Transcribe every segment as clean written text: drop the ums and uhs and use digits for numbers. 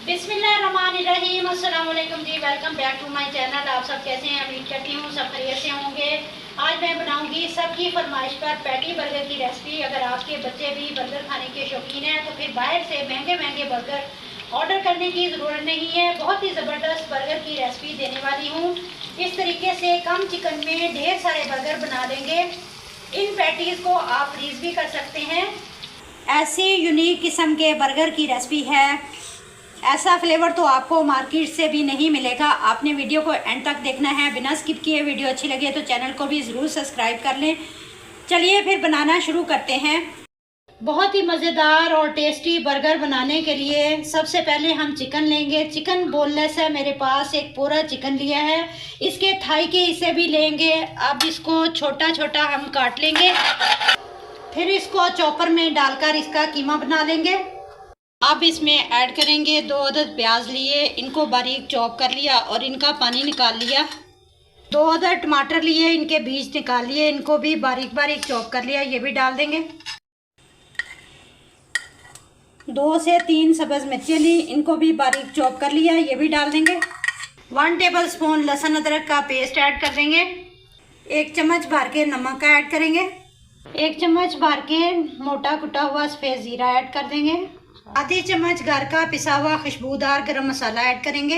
बिस्मिल्लाहिर्रहमानिर्रहीम। अस्सलाम वालेकुम जी, welcome back to my channel. आप सब कैसे हैं? उम्मीद करती हूँ सब खैरियत से होंगे। आज मैं बनाऊंगी सबकी फरमाइश पर पैटी बर्गर की रेसिपी। अगर आपके बच्चे भी बर्गर खाने के शौकीन हैं तो फिर बाहर से महंगे महंगे बर्गर ऑर्डर करने की ज़रूरत नहीं है। बहुत ही ज़बरदस्त बर्गर की रेसिपी देने वाली हूँ। इस तरीके से कम चिकन में ढेर सारे बर्गर बना देंगे। इन पैटीज़ को आप फ्रीज़ भी कर सकते हैं। ऐसी यूनिक किस्म के बर्गर की रेसिपी है। ऐसा फ्लेवर तो आपको मार्केट से भी नहीं मिलेगा। आपने वीडियो को एंड तक देखना है बिना स्किप किए। वीडियो अच्छी लगे तो चैनल को भी ज़रूर सब्सक्राइब कर लें। चलिए फिर बनाना शुरू करते हैं। बहुत ही मज़ेदार और टेस्टी बर्गर बनाने के लिए सबसे पहले हम चिकन लेंगे। चिकन बोनलेस है मेरे पास, एक पूरा चिकन लिया है। इसके थाई के हिस्से भी लेंगे। अब इसको छोटा छोटा हम काट लेंगे। फिर इसको चॉपर में डालकर इसका कीमा बना लेंगे। अब इसमें ऐड करेंगे 2 अदद प्याज लिए, इनको बारीक चॉप कर लिया और इनका पानी निकाल लिया। 2 अदद टमाटर लिए, इनके बीज निकाल लिए, इनको भी बारीक बारीक चॉप कर लिया, ये भी डाल देंगे। 2 से 3 सब्ज़ मिर्चें ली, इनको भी बारीक चॉप कर लिया, ये भी डाल देंगे। 1 टेबलस्पून लहसुन अदरक का पेस्ट ऐड कर देंगे। 1 चम्मच भर के नमक का ऐड करेंगे। 1 चम्मच भर के मोटा कुटा हुआ सफ़ेद ज़ीरा ऐड कर देंगे। आधी चम्मच घर का पिसा हुआ खुशबूदार गरम मसाला ऐड करेंगे।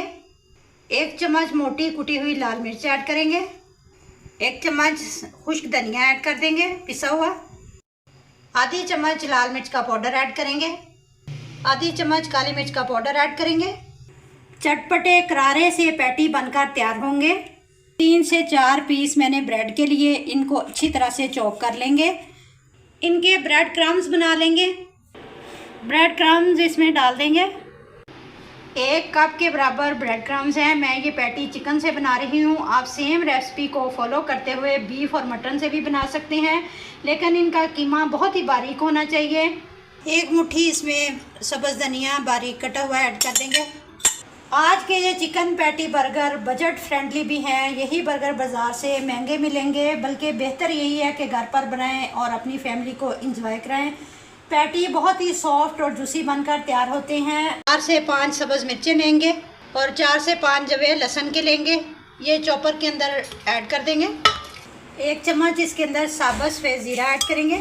1 चम्मच मोटी कुटी हुई लाल मिर्च ऐड करेंगे। 1 चम्मच खुश्क धनिया ऐड कर देंगे पिसा हुआ। आधी चम्मच लाल मिर्च का पाउडर ऐड करेंगे। आधी चम्मच काली मिर्च का पाउडर ऐड करेंगे। चटपटे करारे से पैटी बनकर तैयार होंगे। 3 से 4 पीस मैंने ब्रेड के लिए, इनको अच्छी तरह से चॉप कर लेंगे। इनके ब्रेड क्रम्स बना लेंगे। ब्रेड क्रम्स इसमें डाल देंगे। 1 कप के बराबर ब्रेड क्रम्स हैं। मैं ये पैटी चिकन से बना रही हूँ। आप सेम रेसिपी को फॉलो करते हुए बीफ और मटन से भी बना सकते हैं, लेकिन इनका कीमा बहुत ही बारीक होना चाहिए। 1 मुट्ठी इसमें सब्ज़ धनिया बारीक कटा हुआ ऐड कर देंगे। आज के ये chicken patty burger budget friendly भी हैं। यही बर्गर बाज़ार से महंगे मिलेंगे, बल्कि बेहतर यही है कि घर पर बनाएं और अपनी फैमिली को इंजॉय कराएं। पैटी बहुत ही सॉफ्ट और जूसी बनकर तैयार होते हैं। 4 से 5 सब्ज़ मिर्चें लेंगे और 4 से 5 जवे लहसुन के लेंगे, ये चॉपर के अंदर ऐड कर देंगे। 1 चम्मच इसके अंदर साबुत सफ़ेद ज़ीरा ऐड करेंगे।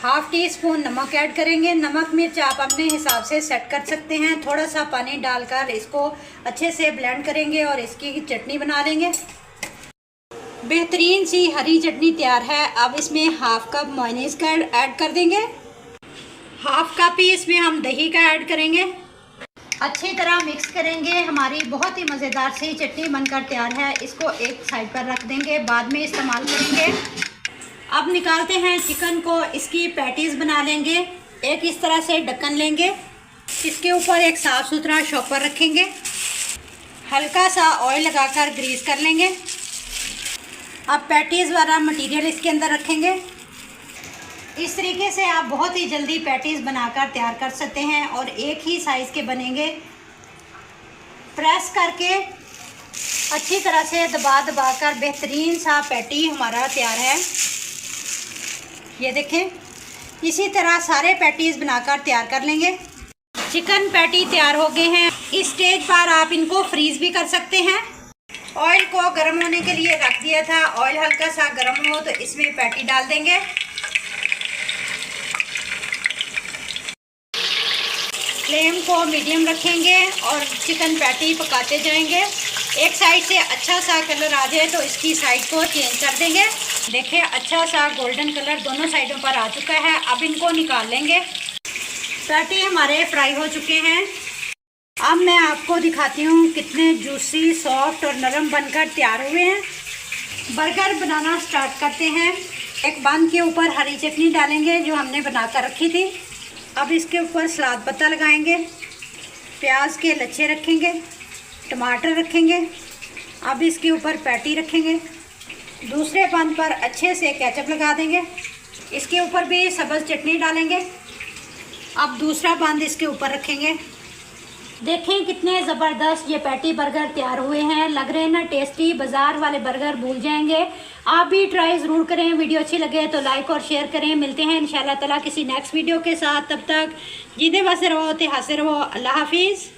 ½ टीस्पून नमक ऐड करेंगे। नमक मिर्च आप अपने हिसाब से सेट कर सकते हैं। थोड़ा सा पानी डालकर इसको अच्छे से ब्लेंड करेंगे और इसकी चटनी बना लेंगे। बेहतरीन सी हरी चटनी तैयार है। अब इसमें ½ कप मेयोनीज़ का ऐड कर देंगे। ½ कप ही इसमें हम दही का ऐड करेंगे। अच्छी तरह मिक्स करेंगे। हमारी बहुत ही मज़ेदार सी चटनी बनकर तैयार है। इसको एक साइड पर रख देंगे, बाद में इस्तेमाल करेंगे। अब निकालते हैं चिकन को, इसकी पैटीज़ बना लेंगे। एक इस तरह से ढक्कन लेंगे, इसके ऊपर एक साफ़ सुथरा शॉपर रखेंगे। हल्का सा ऑयल लगाकर ग्रीस कर लेंगे। अब पैटीज़ वाला मटेरियल इसके अंदर रखेंगे। इस तरीके से आप बहुत ही जल्दी पैटीज़ बनाकर तैयार कर सकते हैं और एक ही साइज़ के बनेंगे। प्रेस करके अच्छी तरह से दबा दबा कर बेहतरीन सा पैटी हमारा तैयार है। ये देखें, इसी तरह सारे पैटीज़ बनाकर तैयार कर लेंगे। चिकन पैटी तैयार हो गए हैं। इस स्टेज पर आप इनको फ्रीज़ भी कर सकते हैं। ऑयल को गर्म होने के लिए रख दिया था। ऑयल हल्का सा गर्म हो तो इसमें पैटी डाल देंगे। फ्लेम को मीडियम रखेंगे और चिकन पैटी पकाते जाएंगे। एक साइड से अच्छा सा कलर आ जाए तो इसकी साइड को चेंज कर देंगे। देखिए, अच्छा सा गोल्डन कलर दोनों साइडों पर आ चुका है। अब इनको निकाल लेंगे। पैटी हमारे फ्राई हो चुके हैं। अब मैं आपको दिखाती हूँ कितने जूसी, सॉफ्ट और नरम बनकर तैयार हुए हैं। बर्गर बनाना स्टार्ट करते हैं। एक बन के ऊपर हरी चटनी डालेंगे जो हमने बना कर रखी थी। अब इसके ऊपर सलाद पत्ता लगाएंगे। प्याज के लच्छे रखेंगे, टमाटर रखेंगे। अब इसके ऊपर पैटी रखेंगे। दूसरे बन पर अच्छे से केचप लगा देंगे। इसके ऊपर भी सब्ज़ चटनी डालेंगे। अब दूसरा बंद इसके ऊपर रखेंगे। देखें कितने ज़बरदस्त ये पैटी बर्गर तैयार हुए हैं। लग रहे हैं ना टेस्टी। बाज़ार वाले बर्गर भूल जाएंगे। आप भी ट्राई ज़रूर करें। वीडियो अच्छी लगे तो लाइक और शेयर करें। मिलते हैं इंशाल्लाह ताला किसी नेक्स्ट वीडियो के साथ। तब तक जीते बसे रहो, ते हंसे रहो। अल्लाह हाफिज़।